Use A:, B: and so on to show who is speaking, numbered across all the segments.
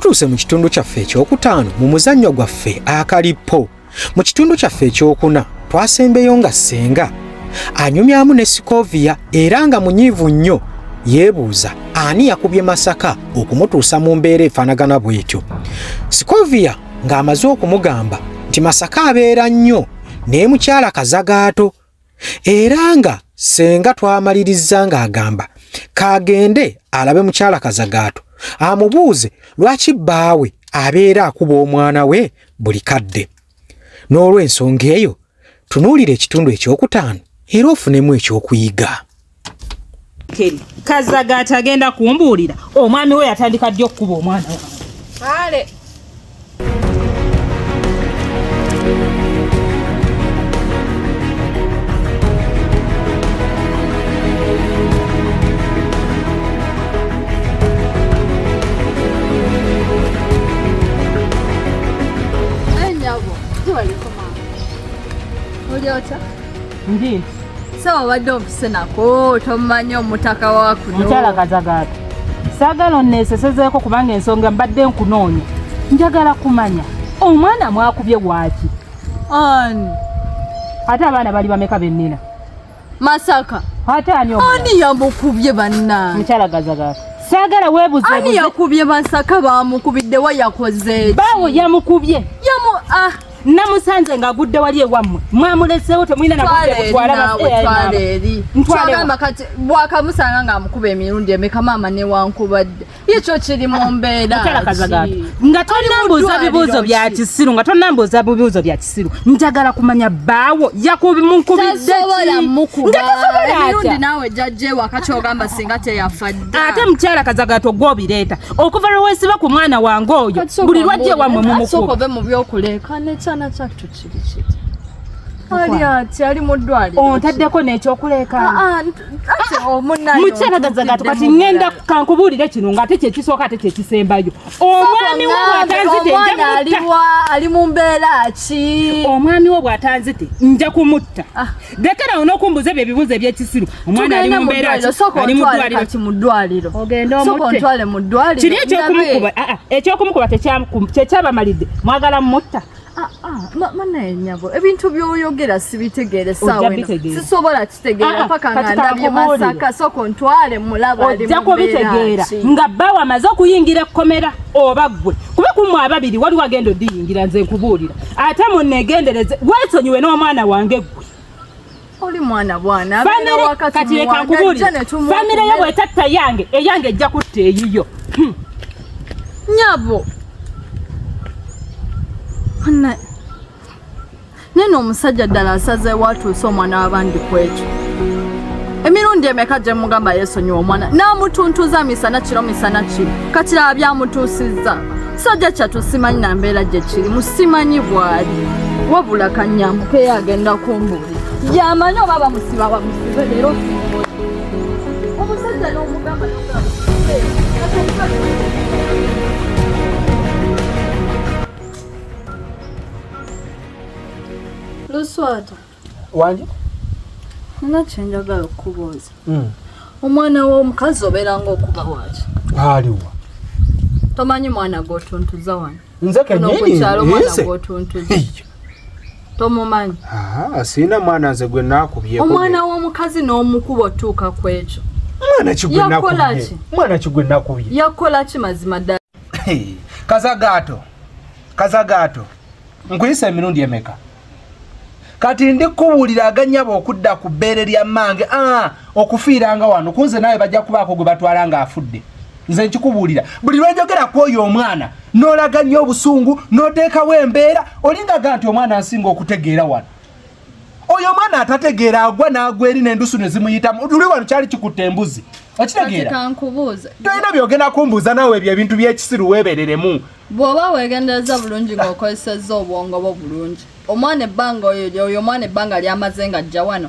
A: Tutuuse mu kitundu kyaffe ekyokutaano mu muzannyo gwaffe Akalipo. Mu kitundu kyaffe ekyokuna twasembeyo nga senga anyumyamu ne Sikovia era nga munyiivu nnyo yeebuuza ani yakubye Masaka okumutuusa mu mbeera efaanagana bw'etyo. Sikovia ng'amaze okumugamba nti Masaka abeera nnyo naye mukyala kazagaato era nga senga twamaliriza ng'agamba kagende alabe mukyala kazagaato amubuuze lwaki bbaawe abeera akuba omwana we buli kadde. N'olw'ensonga eyo tunuulira ekitundu ekyokutaano era ofunemu ekyokuyiga.
B: Kazagaato agenda kumbuulira omwami we yatandika ddi okukuba omwana wange.
C: Ndi sawa wadde ompise nako tomanyi omutaka wa kuno
B: mukyala kazagaato saagala onneesesezeeko kubanga ensonga mbadde nkunoonya njagala kumanya omwana mwakubye waaki
C: ani
B: ate abaana bali bameka bennina
C: Masaka
B: ate ani
C: yamukubye banna
B: mukyala kazagaato saagala weebuze
C: ani yakubye Masaka bamukubidde wa yakoze
B: baawo yamukubye namusanze ng'agudde wali ewammwe mwamuleseewo temulina
C: natwala eri twagamba kati bwakamusanga ng'amukuba emirundi emeka maama newankubadde ekyo kiri mu mbeera
B: nga tonambuuza bibuuzo bya kisiru njagala kumanya bbaawo
C: yakubimukubidde emirundi naawe jjajja ewaka kyogamba singa teyafadde
B: ate mukyala kazagaato gw'obireeta okuva lwe weesiba ku mwana wange oyo buli lwajja ewammwe mumukuba
C: mu byokuleekana ekyana kyattu kiri kiti ali ati ali mu ddwaliro
B: ontaddeko n'ekyokuleekaana mukyala kazagaato kati ngenda kankubuulire kino ng'ate kyekisooka ate kyekisembayo omwami wo bw'atanzite
C: ali mu mbeera ki
B: omwami wo bw'atanzite nja kumutta lekera on'okumbuza ebyo ebibuuzo eby'ekisiru omwana ali mu mbeera ali
C: mu ddwaliro
B: ogenda
C: omutte mu ddwaliro
B: kiri ekyokumukuba tekyabamalidde mwagala mutta
C: Mana nyabo ebintu byoyogera sibitegeere sawe sisobola kitegeera paka nga ndabye Masaka soko ntwale mulaba ali mu
B: bitegeera nga bawa amaze okuyingira ekkomera oba ggwe kube kumwe ababiri wali wagenda odiyingira nze nkubuulira ate munnegendereze weesonyiwe n'omwana wange ggwe
C: oli mwana bwana
B: kati leka nkubuulira famire ye bwetatta yange eyange ejja kutta eyiyo
C: nyabo neno omusajja ddala asazeewo atuuse omwana w'abandi ku ekyo emirundi emeka gye mugamba yeesonyiwa omwana n'amutuntuza misana kiro misana kiro kakiraba byamutuusizza sajja kyatu simanyi na mbeera gye kiri musimanyi bw'ali wabula kanyambuke yagenda kumbuulira yamanyi oba bamusiba bamusibe leero omusajja n'omugamba Luswata
A: wanje
C: nina kyenjagala okubuuza omwana w'omukazi obeeranga okuba waaki
A: aliwa
C: tomanyi mwana gw'otuntuza wano
A: nze
C: kenyini mwana gw'otuntuza tomumanyi
A: siina mwana nze gwe naakubye
C: omwana w'omukazi n'omukuba otuuka ku ekyo
A: mwana kigwe nakubye
C: yakola ki mazima ddala
A: kazagaato nkuyisa emirundi emeka kati ndikubuulira aganyabo okudda ku bbeere lya mmange okufiiranga wano kunze nawe bajja kubaako gwe batwala ng'afudde nze nkikubuulira buli lwenjogera ku oyo omwana n'olaga nnyo obusungu n'oteekawo embeera olingaga nti omwana ansinga okutegeera wano oyo omwana atategeera agwa n'agwa eri n'endusu ne zimuyitamu tuli wano kyali kikutte embuzi okitegeera tolina byogenda kumbuuza naawe ebyo ebintu by'ekisiru weebereremu
C: bw'oba weegendereza bulungi ng'okozesezza obwongo bwo bulungi omwana ebbanga oyo omwana ebbanga lyamaze nga ajja wano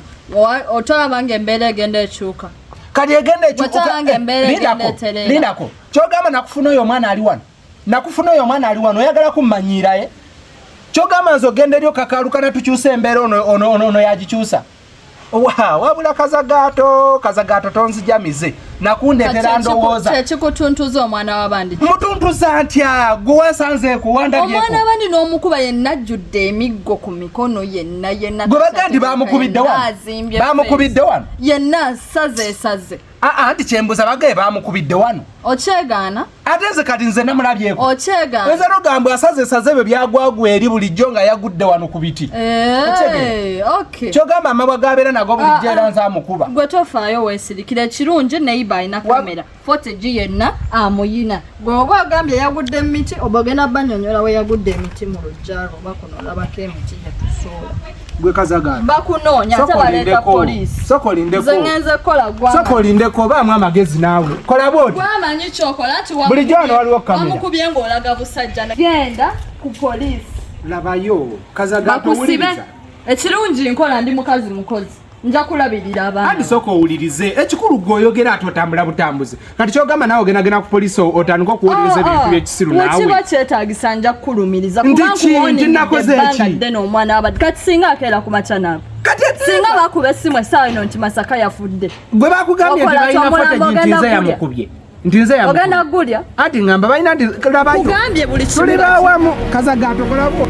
C: otolabanga embeera egenda ekyuka
A: kati egenda ekyukalindako kyogamba nakufuna oyo omwana ali wano oyagala kummanyiiraye kyogamba nze ogenda eri okakalukana tukyusa embeera ono yagikyusa wabula kazagaato tonzijamize
D: nakundetera ndowooza
C: kyekikutuntuza omwana w'abandi
D: mutuntuza ntya gwe wasanze kuwandabyeko
C: omwana abandi n'omukuba yenna ajjudde emiggo ku mikono yenna
D: gwe bagandi bamukubidde wano
C: yenna asaze
D: anti kyembuza bagaye bamukubidde wano
C: okyegaana
D: ate nze kati nze namulabyeko
C: okyegaana
D: nze nogamba asaze ebyo byagwagwa eri bulijjo nga yagudde wano ku biti kyogamba amabwa gabeera nago bulijjo era nze amukuba
C: gwe tofaayo weesirikira ekirungi neiba alina kamera fotegi yenna amuyina gwe oba agambye yagudde mu miti oba ogenda banyonyola we yagudde emiti mu lujjalo oba kuno olabako emiti yetusuula
D: gwe kazagaato
C: bakunoonya ate baleeta poliisi zengenze kola
D: sokolindeko obaamu amagezi naawe kola bwoti
C: gwamanyi kyokola nti
D: bulijjo wano waliwo kamera
C: wamukubye ng'olaga busajja genda ku poliisi
D: labayo kazagaato wuliriza
C: ekirungi nkola ndi mukozi nja kulabirira abaana
D: andi sooka owulirize ekikulu gw'oyogera ati otambula butambuzi kati kyogamba naawe ogendagenda ku poliisi otandika okuwuliriza ebintu by'ekisiru naawe
C: wekiba kyetaagisa nja kukulumiriza
D: nti nakoze eki
C: ddene omwana w'abadde kati singa akeera ku makya naawe singa bakuba essimu essaawa ino nti Masaka yafudde
D: gwe bakugambye nti balina fotegi nti nze yamukubye ogenda
C: gulya
D: ati ngamba balina nti labayo
C: kugambye buli
D: tuli bawamu kazagaato kolabo